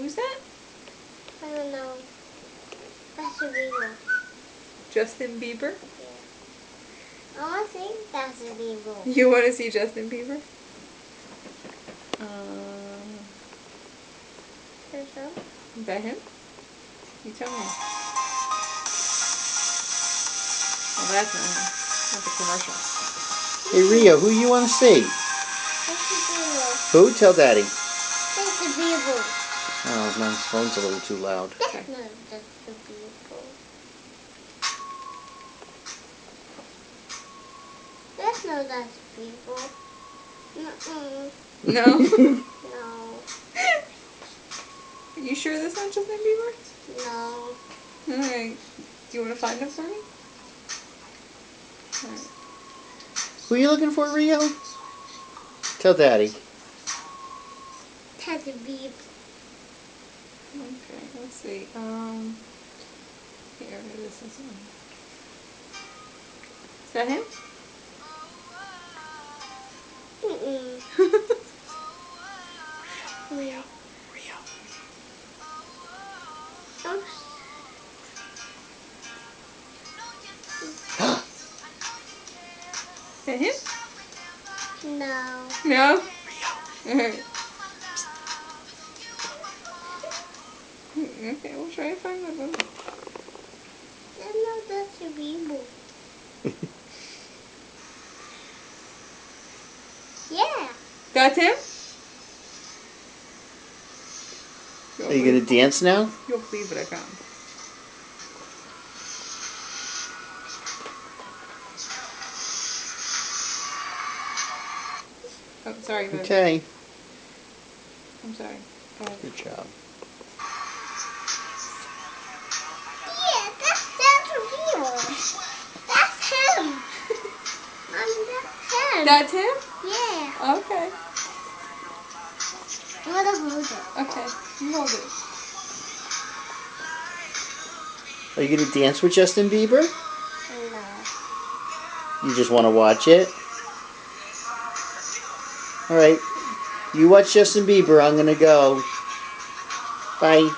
Who's that? I don't know. That's a Bieber. Justin Bieber? Yeah. I want to see that's a Bieber. You want to see Justin Bieber? Is that him? You tell me. Well, that's not him. That's a commercial. Hey Rio, who you want to see? That's a Bieber. Who? Tell Daddy. That's a Bieber. Oh, my phone's a little too loud. Okay. No, that's a Bieber. That's no, that's a Bieber. No? No. Are you sure that's not Justin Bieber? No. Alright. Do you want to find him for me? Alright. Who are you looking for, Rio? Tell Daddy. That's a Bieber. Okay, let's see. Here it is. This one. Is that him? Rio. Is that him? No. No? Alright. Okay, we'll try and find that one. No, that's a Bieber. Yeah. That's him? Are you going to dance now? You'll believe what I found. Oh, sorry, babe. Okay. I'm sorry. Go ahead. Good job. Yeah, that's a Bieber. That's him. That's him. That's him? Yeah. Okay. I'm gonna hold it. Okay. You hold it. Are you going to dance with Justin Bieber? No. You just want to watch it? Alright. You watch Justin Bieber. I'm going to go. Bye.